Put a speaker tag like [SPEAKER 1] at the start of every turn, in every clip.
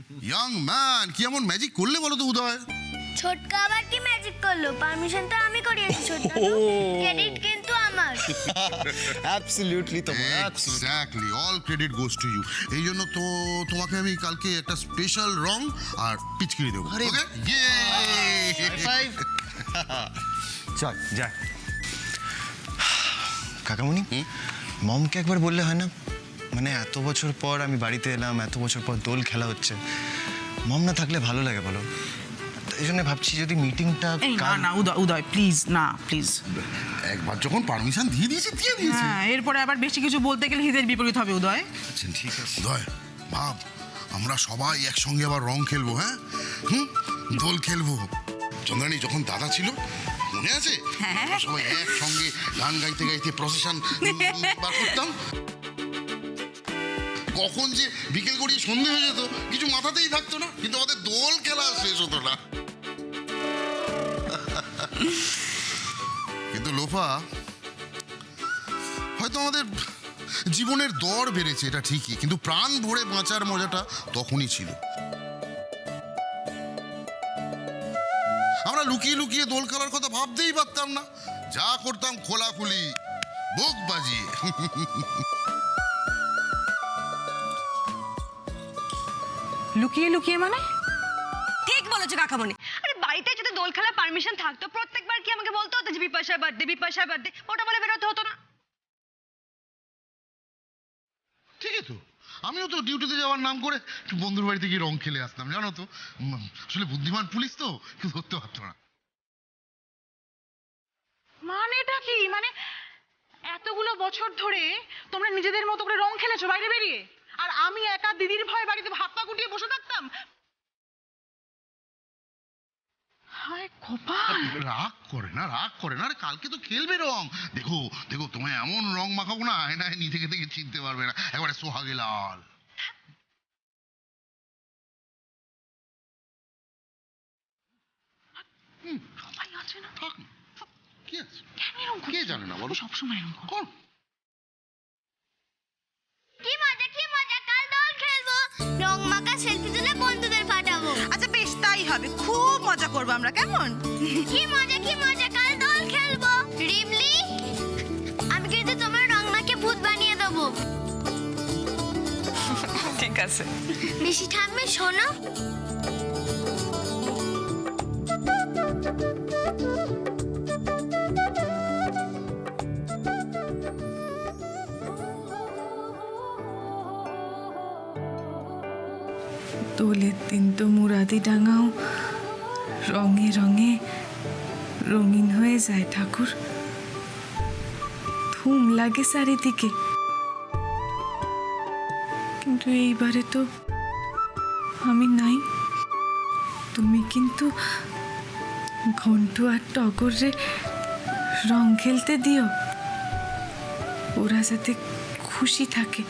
[SPEAKER 1] Young man, কি এমন magic করলে বলো তো উদয়?
[SPEAKER 2] ছোটকা আবার কি ম্যাজিক করলো? পারমিশন তো আমি করিয়েছি ছোটকা, ক্রেডিট কিন্তু আমার।
[SPEAKER 3] অ্যাবসলিউটলি তোমার,
[SPEAKER 1] exactly, all credit goes to you. এই জন্য তো তোমাকে আমি কালকে একটা স্পেশাল রং আর পিচকিরি দেবো।
[SPEAKER 3] আরে,
[SPEAKER 1] ওকে,
[SPEAKER 3] ফাইভ। চল যা। কাকামণি, মমকে একবার বললে হয় না? মানে এত বছর পর আমি বাড়িতে এলাম, এত বছর পর দোল খেলা হচ্ছে, মম না থাকলে ভালো লাগে বলো? এই জন্য ভাবছি যদি মিটিংটা
[SPEAKER 4] না উদয় প্লিজ, না প্লিজ।
[SPEAKER 1] একবার যখন পারমিশন দিয়ে দিয়েছি দিয়ে দিয়েছি।
[SPEAKER 4] হ্যাঁ, এরপরে আবার বেশি কিছু বলতে গেলে হিতের বিপরীত হবে উদয়।
[SPEAKER 3] আচ্ছা ঠিক আছে।
[SPEAKER 1] উদয় ভাব, আমরা সবাই একসঙ্গে আবার রং খেলবো। হ্যাঁ, দোল খেলবো। চন্দ্রানী যখন দাদা ছিল মনে আছে? আমরা সবাই একসঙ্গে গান গাইতে গাইতে প্রসেশন বার করতাম। কখন যে বিকেল গড়িয়ে সন্ধে হয়ে যেত কিছু মাথাতেই থাকতো না, কিন্তু আমাদের দোল খেলা শেষ হতো না। কিন্তু লোফা, হয়তো আমাদের জীবনের দর বেড়েছে, এটা ঠিকই, কিন্তু প্রাণ ভরে বাঁচার মজাটা তখনই ছিল। আমরা লুকিয়ে লুকিয়ে দোল খেলার কথা ভাবতেই পারতাম না, যা করতাম খোলাখুলি, বুক বাজিয়ে।
[SPEAKER 4] লুকিয়ে লুকিয়ে মানে?
[SPEAKER 5] ঠিক বলেছো কাকামণি। আরে বাড়িতে যদি দোল খেলার পারমিশন থাকতো, প্রত্যেকবার কি আমাকে বলতে হতো যে বিপাশার বার্থডে ওটা বলে বেরোতে হতো না?
[SPEAKER 1] ঠিকই তো, আমিও তো ডিউটিতে যাওয়ার নাম করে বন্ধুর বাড়িতে গিয়ে রং খেলে আসতাম, জানো তো। আসলে বুদ্ধিমান পুলিশ তো, কেউ ধরতে পারতো না।
[SPEAKER 4] মানেটা কি? মানে এতগুলো বছর ধরে তোমরা নিজেদের মতো করে রং খেলেছো বাইরে বেরিয়ে, আর আমি একা দিদির ভয়ে বাড়িতে হাত পা গুটিয়ে বসে থাকতাম? হায় কপাল।
[SPEAKER 1] রাগ করে না, রাগ করে না। আরে কালকে তো খেলবে রং। দেখো দেখো, তোমায় এমন রং মাখাবো না আয়নায় নিজে থেকে চিনতে পারবে না, একবারে সোহাগে লাল।
[SPEAKER 4] সবাই আছে না?
[SPEAKER 1] থাক না, থাক। কি আছে?
[SPEAKER 4] কেন এরকম করছো?
[SPEAKER 1] কে জানে না বলো?
[SPEAKER 4] সবসময় এরকম করো।
[SPEAKER 1] কর।
[SPEAKER 2] কি মজা, কাল দোল খেলবো, রং মাখা সেলফি তুলে বন্ধুদের পাঠাবো।
[SPEAKER 5] আচ্ছা বেশ, তাই হবে, খুব মজা করবো আমরা, কেমন?
[SPEAKER 2] কি মজা, কাল দোল খেলবো। রিমলি, আমি কিন্তু তোমার রং মাখে ভূত বানিয়ে দেবো।
[SPEAKER 5] ঠিক আছে।
[SPEAKER 2] বেশি ঠাম্মি শোনো।
[SPEAKER 6] দোলের দিন তো মুরাদি ডাঙাও রঙে রঙে রঙিন হয়ে যায় ঠাকুর, ধুম লাগে চারিদিকে। কিন্তু এইবারে তো আমি নাই। তুমি কিন্তু ঘন্টু আর টগরে রং খেলতে দিও, ওরা যাতে খুশি থাকে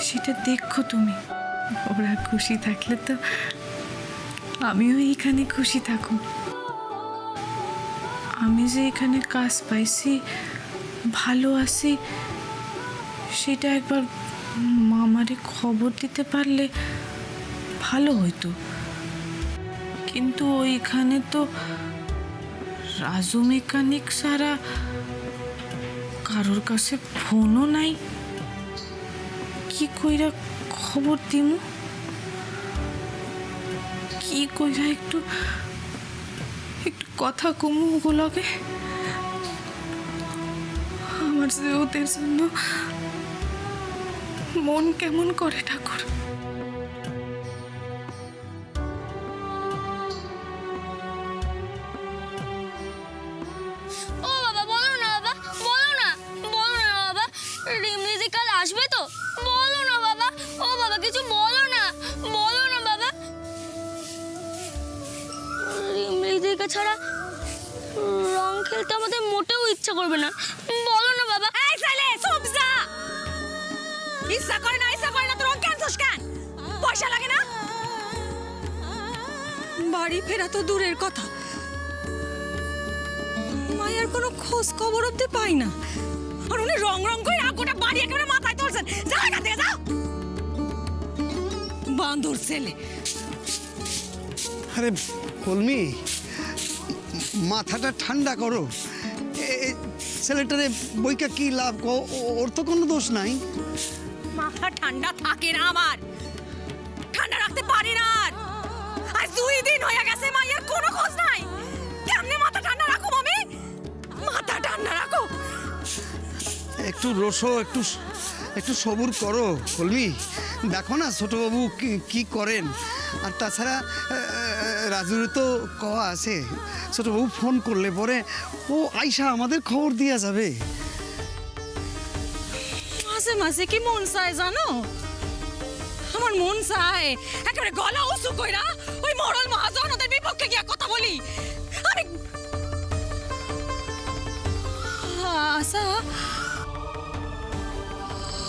[SPEAKER 6] সেটা দেখো তুমি। ওরা খুশি থাকলে তো আমিও এইখানে খুশি থাকুন। আমি যে এখানে কাজ পাইছি, ভালো আছি, সেটা একবার মামারে খবর দিতে পারলে ভালো হইতো। কিন্তু ওইখানে তো রাজু মেকানিক ছাড়া কারোর কাছে ফোনও নাই। কি কইরা খবর দিমু? কি কইরা একটু কথা কমু ওগুলোকে? আমার যে ওদের জন্য মন কেমন করে ঠাকুর।
[SPEAKER 2] ও বাবা, বলো না বাবা, রিমলি দি কাল আসবে তো? বলো না বাবা, ও বাবা কিছু বলো না বাবা। রিমলি দিকে ছাড়া রং খেলতে আমাদের মোটেও ইচ্ছা করবে না, বলো না বাবা।
[SPEAKER 5] এই ছেলে চুপ যা। ইচ্ছা করে না তো রং কেনছস কেন? পয়সা লাগে না? বাড়ি ফেরা তো দূরের কথা, মায়ের কোনো খোঁজ খবর অব্দি পাই না। আর উনি রং করে গোটা বাড়ি একেবারে মাথায় তুলছেন। যাও এখান থেকে যাও। বান্দর ছেলে।
[SPEAKER 7] আরে কলমি, মাথাটা ঠান্ডা করো। ছেলেটারে বইকা কি লাভ? ওর তো কোনো দোষ নাই।
[SPEAKER 5] মাথা ঠান্ডা থাকে না আমার, ঠান্ডা রাখতে পারি না। আজ 2 দিন হয়ে গেছে মায়ের কোনো খোঁজ নাই। কেমনে মাথা ঠান্ডা রাখো আমি? মাথা ঠান্ডা রাখো।
[SPEAKER 7] একটু রসো, একটু সবুর করো কলমি। দেখো না ছোটবাবু কি করেন। আর তাছাড়া রাজুর তো কওয়া আছে, ছোটবাবু ফোন করলে পরে ও আইসা আমাদের খবর দিয়া যাবে।
[SPEAKER 5] মাঝে মাঝে কি মন চায় জানো? আমার মন চায় একেবারে গলা উঁচু কইরা ওই মরল মহাজন ওদের বিপক্ষে গিয়া কথা বলি। আমি আচ্ছা,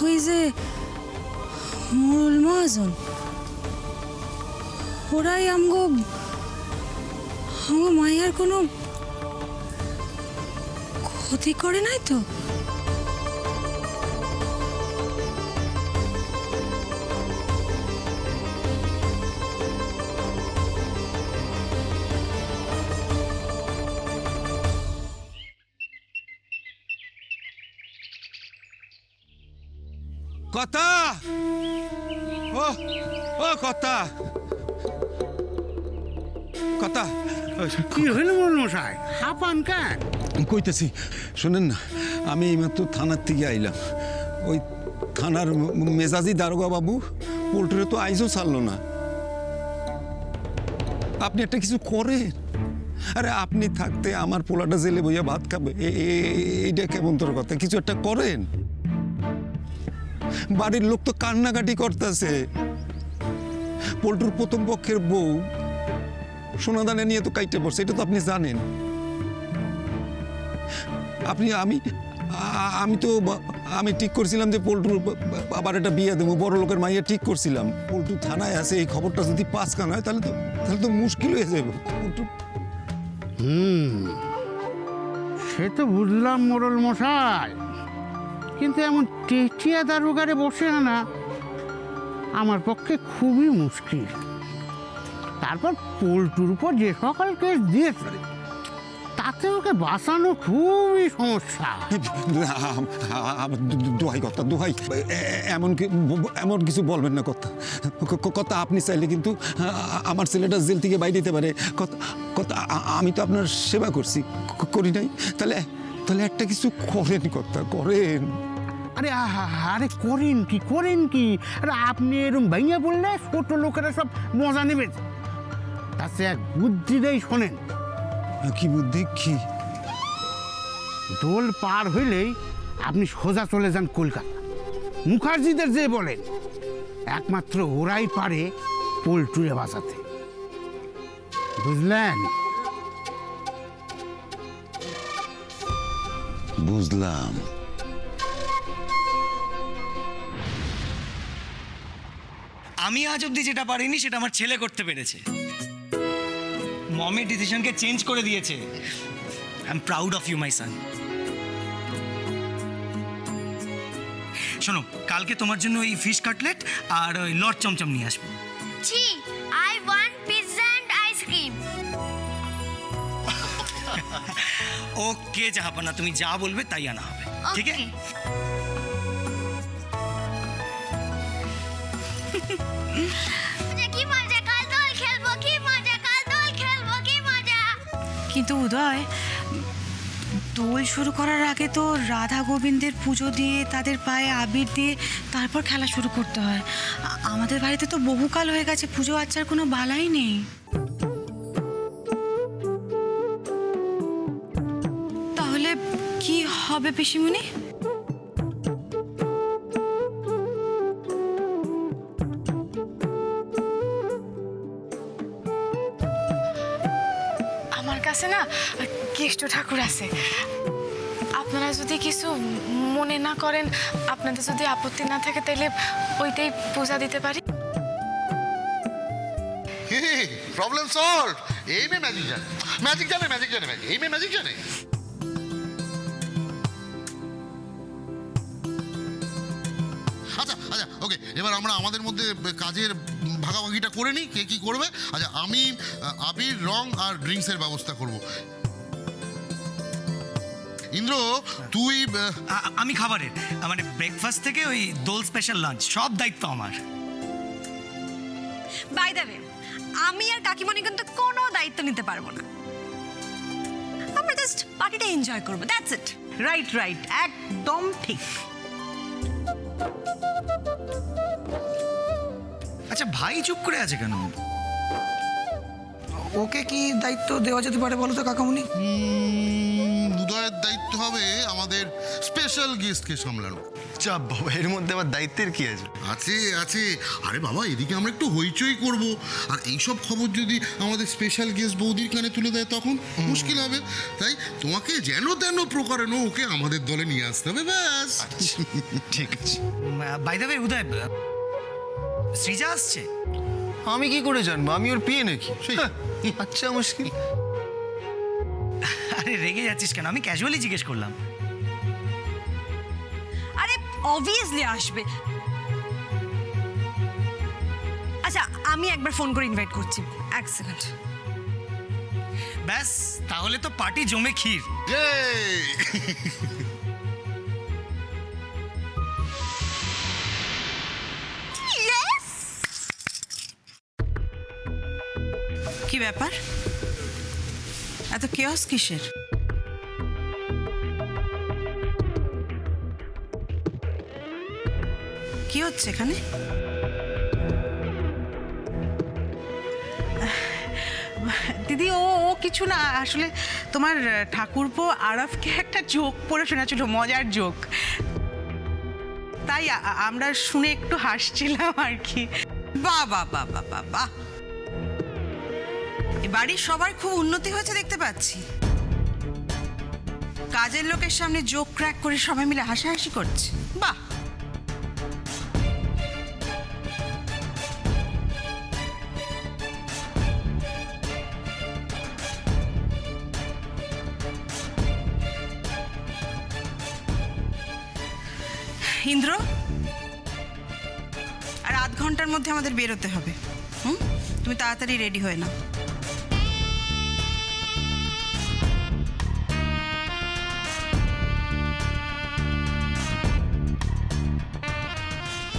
[SPEAKER 5] ওই যে মরল মহাজন ওরাই আমগো মায়ের কোনো ক্ষতি করে নাই তো?
[SPEAKER 8] কথা ও কথা কথা
[SPEAKER 7] কি হইল মোড়ল মশাই, হাঁপান কেন?
[SPEAKER 8] কইতেছি শোনেন না, আমি এইমাত্র থানার থেকে আইলাম। ওই থানার মেজাজি দারোগা বাবু পোল্ট্রিরে তো আইজও ছাড়লো না। আপনি একটা কিছু করেন। আরে আপনি থাকতে আমার পোলাটা জেলে বইয়া ভাত খাবে, এইটা কেমন তোর কথা? কিছু একটা করেন। বাড়ির লোক তো কান্নাকাটি করতেছে। পোল্ট্রির প্রথম পক্ষের বউ সোনাদানে নিয়ে তো কাইটে পড়ছে, এটা তো আপনি জানেন। আমি ঠিক করছিলাম যে পল্টু আবার একটা বিয়ে দেবো, বড় লোকের মাইয়া ঠিক করছিলাম। পল্টু থানায় আছে, এই খবরটা যদি পাস কান হয় তাহলে তো মুশকিল হয়ে যাবে।
[SPEAKER 9] সে তো বুঝলাম মোড়ল মশাই, কিন্তু এমন টেটিয়া দারোগারে বসে আনা আমার পক্ষে খুবই মুশকিল। তারপর পল্টুর উপর যে সকল কেস দিয়েছে তাতে ওকে বাঁচানো খুবই সমস্যা।
[SPEAKER 8] দোহাই কথা, দোহাই, এমন কিছু বলবেন না কথা। কথা আপনি চাইলে কিন্তু আমার ছেলেটা জেল থেকে বাইরে দিতে পারে। কথা আমি তো আপনার সেবা করছি, করি নাই? তাহলে একটা কিছু করেন, কথা করেন।
[SPEAKER 9] আরে করেন কি? আরে আপনি এরকম ভাইয়া বললে ছোট লোকেরা সব মজা নেবে। তাতে এক বুদ্ধি দেই, শোনেন।
[SPEAKER 8] কি বুদ্ধি? কি?
[SPEAKER 9] দোল পার হইলেই আপনি সোজা চলে যান কলকাতা। মুখার্জিদের যে বলেন একমাত্র ওরাই পারে পোল্ট্রিরে বাঁচাতে, বুঝলেন?
[SPEAKER 8] বুঝলাম।
[SPEAKER 3] আমি আজ অব্দি যেটা পারিনি সেটা আমার ছেলে করতে পেরেছে। মমের ডিসিশনকে চেঞ্জ করে দিয়েছে। I am proud of you my son. শোনো, কালকে তোমার জন্য ওই ফিশ কাটলেট আর ওই লট চমচম নিয়ে আসবো।
[SPEAKER 2] জি, I want pizza and ice cream.
[SPEAKER 3] Okay জাহাপানা, তুমি যা বলবে তাই আনা হবে, ঠিক আছে?
[SPEAKER 2] কি মজা, কাল দোল খেলবো, কি মজা, কাল দোল খেলবো, কি মজা।
[SPEAKER 6] কিন্তু উদয়, দোল শুরু করার আগে তো রাধা গোবিন্দের পুজো দিয়ে তাদের পায়ে আবির দিয়ে তারপর খেলা শুরু করতে হয়। আমাদের বাড়িতে তো বহুকাল হয়ে গেছে পুজো আচ্চার কোনো বালাই নেই। তাহলে কি হবে পিসিমণি? আমার কাছে না কেষ্ট ঠাকুর আছে। আপনারা যদি কিছু মনে না করেন, আপনাদের যদি আপত্তি না থাকে, তাহলে ওইটাই পূজা দিতে পারি।
[SPEAKER 1] Problem solve. यही में मैजिक जाने, मैजिक जाने, मैजिक जाने, मैजिक यही में मैजिक जाने। আচ্ছা ওকে, এবার আমরা আমাদের মধ্যে কাজের ভাগাভাগিটা করে নিই, কে কি করবে। আচ্ছা, আমি আবির, রং আর ড্রিঙ্কসের ব্যবস্থা করব। ইন্দ্র, তুই
[SPEAKER 10] আমি খাবারের মানে ব্রেকফাস্ট থেকে ওই দোল স্পেশাল লাঞ্চ সব দায়িত্ব আমার।
[SPEAKER 5] বাই দ্য ওয়ে, আমি আর কাকিমণি কিন্তু কোনো দায়িত্ব নিতে পারবো না। আমরা জাস্ট পার্টিটা এনজয় করবো, দ্যাটস ইট।
[SPEAKER 4] রাইট রাইট, একদম ঠিক।
[SPEAKER 10] আচ্ছা, ভাই চুপ করে আছে কেন?
[SPEAKER 11] ওকে কি দায়িত্ব দেওয়া যেতে পারে বলো তো কাকামণি?
[SPEAKER 1] উদয়ের দায়িত্ব হবে আমাদের স্পেশাল গেস্টকে সামলানো।
[SPEAKER 3] চাপ বাবা, এর মধ্যে আবার দায়িত্বের কি আছে?
[SPEAKER 1] আছে আছে, আরে বাবা, এদিকে আমরা একটু হইচই করব, আর এইসব খবর যদি আমাদের স্পেশাল গেস্ট বৌদির কানে তুলে দেয় তখন মুশকিল হবে। তাই তোমাকে যেন তেন প্রকারে ওকে আমাদের দলে নিয়ে আসতে হবে, ব্যাস।
[SPEAKER 3] ঠিক আছে।
[SPEAKER 10] বাই দ্য ওয়ে উদয়, সৃজা আসছে?
[SPEAKER 3] আমি কি করে জানবো? আমি ওর বিয়ে নাকি? আচ্ছা, মুশকিল।
[SPEAKER 10] আরে রেগে যাচ্ছিস কেন? আমি ক্যাজুয়ালি জিজ্ঞেস করলাম।
[SPEAKER 5] আরে অবভিয়াসলি আসবে। আচ্ছা, আমি একবার ফোন করে ইনভাইট করছি, এক সেকেন্ড।
[SPEAKER 10] ব্যাস, তাহলে তো পার্টি জমে ক্ষীর।
[SPEAKER 6] কি ব্যাপার, এত কেওস কিসের? কি হচ্ছে এখানে?
[SPEAKER 4] দিদি, ও ও কিছু না, আসলে তোমার ঠাকুরপো আরফকে একটা জোক পড়ে শোনাচ্ছিল, মজার জোক, তাই আমরা শুনে একটু হাসছিলাম আর কি।
[SPEAKER 6] বাহ বাহ বাহ বাহ বাহ বাহ, এ বাড়ির সবার খুব উন্নতি হয়েছে দেখতে পাচ্ছি। কাজের লোকের সামনে জোক ক্র্যাক করে সবাই মিলে হাসাহাসি করছে, বাহ। ইন্দ্র, আর আধ ঘন্টার মধ্যে আমাদের বেরোতে হবে। তুমি তাড়াতাড়ি রেডি হয়ে নাও।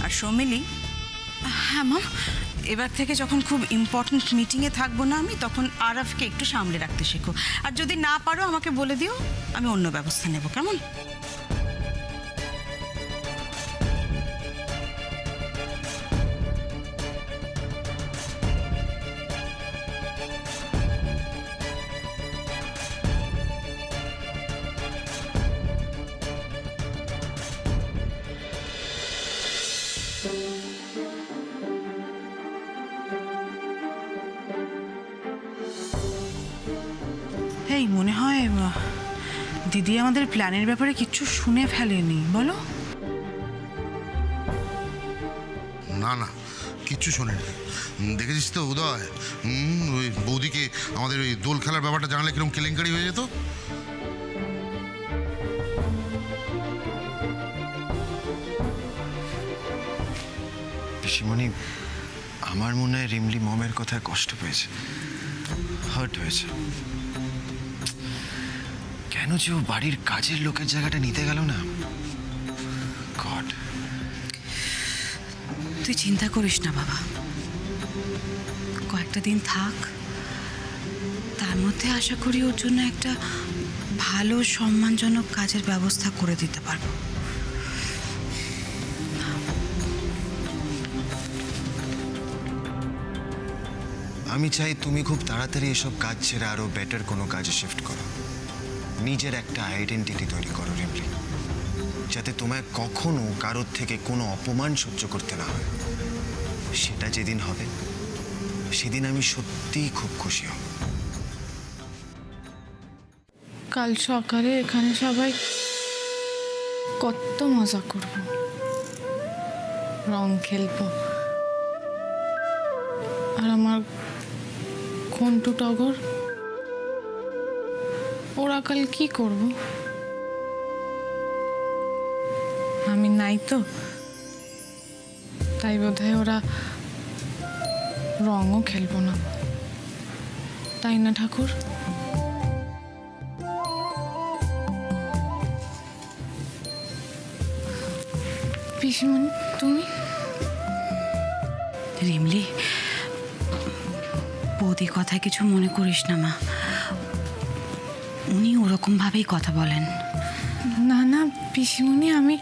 [SPEAKER 6] আর সৌমিলি, হ্যাঁ মা, এবার থেকে যখন খুব ইম্পর্টেন্ট মিটিংয়ে থাকবো না আমি, তখন আরফকে একটু সামলে রাখতে শেখো। আর যদি না পারো আমাকে বলে দিও, আমি অন্য ব্যবস্থা নেব, কেমন?
[SPEAKER 4] এই মনে হয় দিদি আমাদের প্ল্যানের ব্যাপারে কিচ্ছু শুনে ফেলেনি, বলো?
[SPEAKER 1] না না, কিচ্ছু শোনেনি। দেখেছিস তো উদয়, ওই বৌদিকে আমাদের ওই দোল খেলার ব্যাপারটা জানলে কিরকম কেলেঙ্কারি হয়ে যেত।
[SPEAKER 3] পিসিমণি, আমার মনে হয় রিমলি মমের কথায় কষ্ট পেয়েছে, হার্ট হয়েছে। কেন যে ও বাড়ির কাজের লোকের জায়গাটা নিতে গেল না? গড।
[SPEAKER 6] তুই চিন্তা করিস না বাবা, কয়েকটা দিন থাক, তার মধ্যে আশা করি ওর জন্য একটা ভালো সম্মানজনক কাজের ব্যবস্থা করে দিতে পারবো।
[SPEAKER 3] আমি চাই তুমি খুব তাড়াতাড়ি এসব কাজ ছেড়ে আরো বেটার কোনো কাজে শিফট করো। নিজের একটা আইডেন্টিটি তৈরি করো রিমলি, যাতে তোমায় কখনো কারোর থেকে কোনো অপমান সহ্য করতে না হয়। সেটা যেদিন হবে সেদিন আমি সত্যিই খুব খুশি হব।
[SPEAKER 12] কাল সকালে এখানে সবাই কত মজা করব, রং খেলবো, আর আমার ঘন্টু টগর ওরা কাল কি করব? আমি নাই তো, তাই বোধহয় ওরা রঙও খেলবো না, তাই না ঠাকুর? পিসিমণি তুমি?
[SPEAKER 6] রিমলি, বৌদি কথায় কিছু মনে করিস না মা, উনি ওরকমভাবেই কথা বলেন।
[SPEAKER 12] না না পিসিমণি, আমি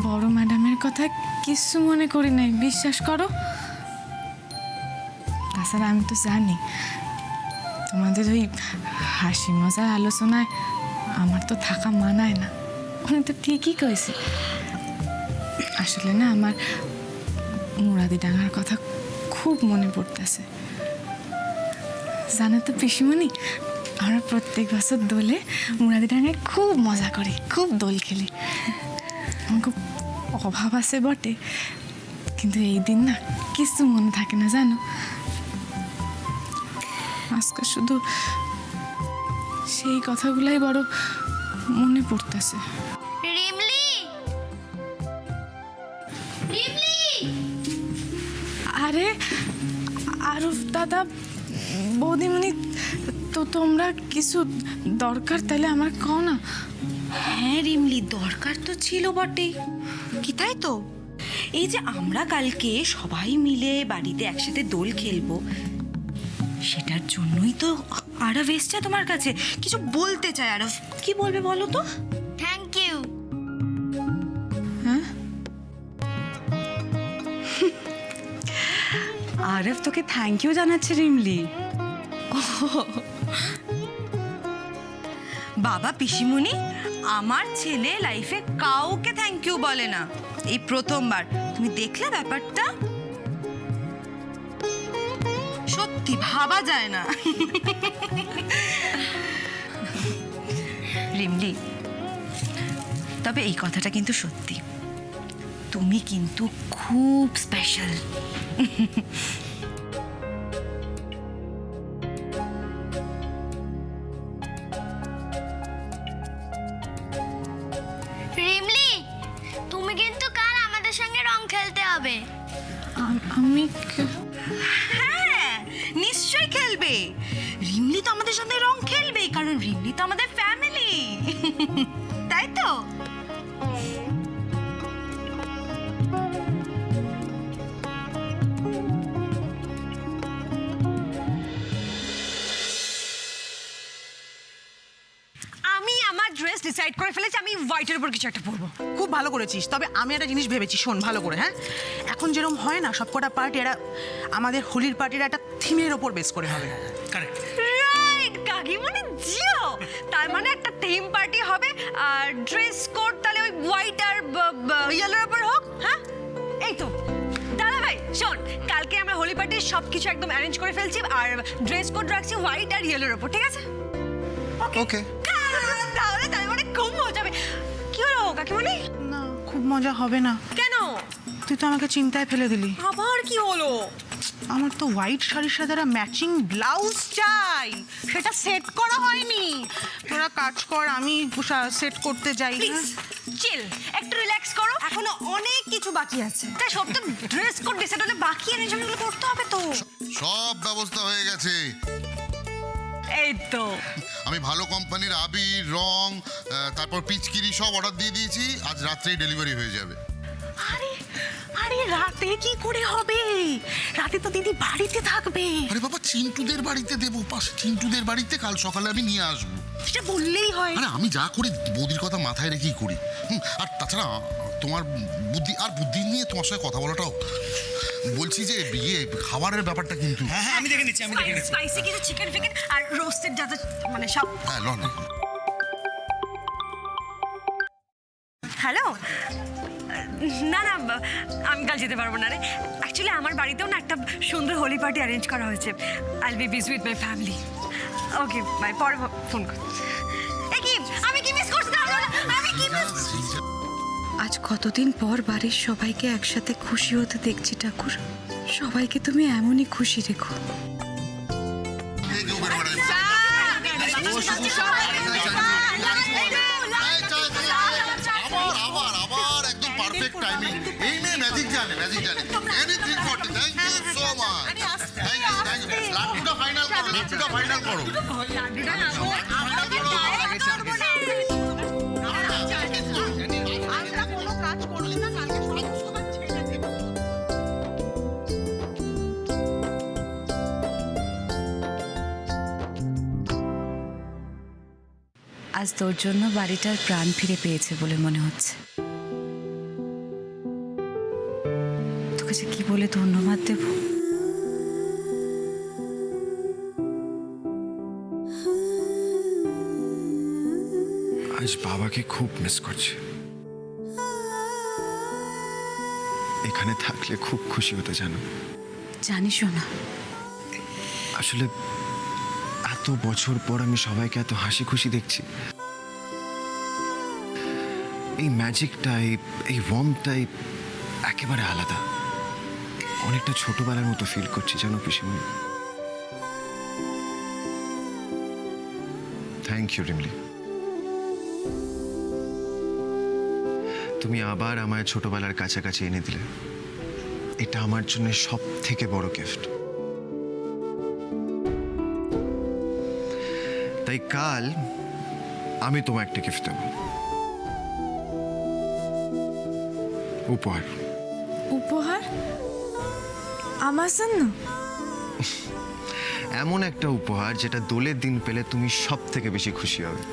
[SPEAKER 12] বড় ম্যাডামের কথা কিছু মনে করি নাই, বিশ্বাস করো। তাছাড়া আমি তো জানি তোমাদের ওই হাসি মজার আলোচনায় আমার তো থাকা মানায় না। উনি তো ঠিকই কয়েছে। আসলে না, আমার মুরাদি ডাঙার কথা খুব মনে পড়তেছে। জানো তো পিসিমণি, আমরা প্রত্যেক বছর দোলে মুরাদি ডাঙায় খুব মজা করি, খুব দোল খেলি। আমার খুব অভাব আছে বটে, কিন্তু এই দিন না কিছু মনে থাকে না জানো। আজকে শুধু সেই কথাগুলাই বড় মনে পড়তেছে।
[SPEAKER 2] রিমলি, রিমলি,
[SPEAKER 12] আরে আরুফ দাদা, বৌদিমণি, তো তোমরা কিছু দরকার তাহলে আমার কও না।
[SPEAKER 6] হ্যাঁ রিমলি, দরকার তো ছিল বটেই। কি তাই তো, এই যে আমরা কালকে সবাই মিলে বাড়িতে একসাথে দোল খেলবো, সেটার জন্যই তো আরব এসছে তোমার কাছে, কিছু বলতে চায়। আরব কি বলবে বলো তো?
[SPEAKER 2] Thank you.
[SPEAKER 6] আরব তোকে থ্যাংক ইউ জানাচ্ছে রিমলি। বাবা পিসিমণি, আমার ছেলে লাইফে কাউকে থ্যাংক ইউ বলে না, এই প্রথমবার। তুমি দেখলে ব্যাপারটা? সত্যি ভাবা যায় না। রিমলি, তবে এই কথাটা কিন্তু সত্যি, তুমি কিন্তু খুব স্পেশাল।
[SPEAKER 2] রিমলি, তুমি কিন্তু কাল আমাদের সঙ্গে রং খেলতে হবে।
[SPEAKER 12] আমি
[SPEAKER 6] হ্যাঁ, নিশ্চয়ই খেলবে। রিমলি তো আমাদের সাথে রং খেলবেই, কারণ রিমলি তো আমাদের ফ্যামিলি, তাই তো?
[SPEAKER 5] আমি আমার ড্রেস ডিসাইড করে ফেলেছি, আমি হোয়াইটের উপর কিছু একটা পরবো।
[SPEAKER 4] খুব ভালো করেছিস, তবে আমি একটা জিনিস ভেবেছি, শোন ভালো করে। হ্যাঁ, এখন যেরকম হয় না সবকটা পার্টি, এরা আমাদের হোলির পার্টির একটা থিমের ওপর বেস করে হবে।
[SPEAKER 10] কারেক্ট।
[SPEAKER 5] রাইট কাকিমণি, জিও। তার মানে একটা থিম পার্টি হবে, আর ড্রেস কোড তাহলে ওই হোয়াইট আর ইয়েলোর উপর হোক। হ্যাঁ, এই তো দাদা ভাই শোন, কালকে আমরা হোলি পার্টির সব কিছু একদম অ্যারেঞ্জ করে ফেলছি, আর ড্রেস কোড রাখছি হোয়াইট আর ইয়েলোর উপর, ঠিক আছে?
[SPEAKER 3] ওকে।
[SPEAKER 5] তাহলে তার মানে খুব মজা হবে। কি হলো কাকিমণি?
[SPEAKER 4] না, খুব মজা হবে না।
[SPEAKER 5] কেন?
[SPEAKER 4] তুই তো আমাকে চিন্তায় ফেলে দিলি।
[SPEAKER 5] আবার কি হলো?
[SPEAKER 4] আমার তো হোয়াইট শাড়ির সাথে একটা ম্যাচিং ব্লাউজ চাই, সেটা সেট করা হয়নি। তোরা কাজ কর, আমি সেট করতে যাই।
[SPEAKER 5] প্লিজ চিল, একটু রিল্যাক্স করো, এখনো অনেক কিছু বাকি আছে। তাই সব তো ড্রেস কোড ডিসাইড হলে বাকি অ্যারেঞ্জমেন্টগুলো করতে হবে তো।
[SPEAKER 1] সব ব্যবস্থা হয়ে গেছে।
[SPEAKER 5] এই তো
[SPEAKER 1] আমি ভালো কোম্পানির আবির, রং, তারপর পিচকিরি সব অর্ডার দিয়ে দিয়েছি। আজ রাত্রেই ডেলিভারি হয়ে যাবে।
[SPEAKER 4] আরে আরে, রাতে কি করে হবে? রাতে তো দিদি বাড়িতে থাকবে।
[SPEAKER 1] আরে বাবা, চিন্টুদের বাড়িতে দেবো, পাশে চিন্টুদের বাড়িতে কাল সকালে আমি নিয়ে আসবো।
[SPEAKER 4] সেটা বললেই হয়।
[SPEAKER 1] আরে আমি যা করি বৌদির কথা মাথায় রেখেই করি। আর তাছাড়া তোমার বুদ্ধি নিয়ে তোমার সঙ্গে কথা বলাটাও, বলছি যে বিয়ে খাবারের ব্যাপারটা কিন্তু।
[SPEAKER 10] হ্যাঁ হ্যাঁ, আমি দেখে নিচ্ছি।
[SPEAKER 5] স্পাইসি কিছু চিকেন ফিকেন আর রোস্টেড যা যা মানে সব।
[SPEAKER 1] হ্যাঁ, লন।
[SPEAKER 5] হ্যালো, না না আমি কাল যেতে পারবো না রে। অ্যাকচুয়ালি আমার বাড়িতেও না একটা সুন্দর হোলি পার্টি অ্যারেঞ্জ করা হয়েছে। I will be busy with my family. Okay bye, পরে ফোন কর। আমি কি মিস করছি? আমি কি মিস?
[SPEAKER 6] আজ কতদিন পর বাড়ির সবাইকে একসাথে খুশি হতে দেখছি ঠাকুর, সবাইকে তুমি এমনই খুশি রেখো।
[SPEAKER 1] আবার একদম পারফেক্ট টাইমিং। এই মেয়ে ম্যাজিক জানে। ম্যাজিক জানে anything for thank you so much thank you লাড্ডুটা ফাইনাল করো লাড্ডুটা ফাইনাল করো
[SPEAKER 4] আমরা কোনো কাজ করলে না কালকে সমস্ত কাজ ছেড়ে দেবো।
[SPEAKER 6] আজ তোর জন্য বাড়িটার প্রাণ ফিরে পেয়েছে বলে মনে হচ্ছে। তোকে যে কি বলে ধন্যবাদ দেব।
[SPEAKER 3] আজ বাবাকে খুব মিস করছি। এখানে থাকলে খুব খুশি হতে জানো।
[SPEAKER 6] জানিসও না,
[SPEAKER 3] আসলে এত বছর পর আমি সবাইকে এত হাসি খুশি দেখছি। এই ম্যাজিকটাই এই ওয়ার্মটাই একেবারে আলাদা। অনেকটা ছোটবেলার মতো ফিল করছি জানো পিসিমণি। Thank you Rimli. তুমি আবার আমায় ছোটবেলার কাছাকাছি এনে দিলে। এটা আমার জন্য সব থেকে বড় গিফট। তাই কাল আমি তোমায় একটা গিফট দেব, উপহার।
[SPEAKER 12] উপহার আমার জন্য?
[SPEAKER 3] এমন একটা উপহার যেটা দোলের দিন পেলে তুমি সব থেকে বেশি খুশি হবে।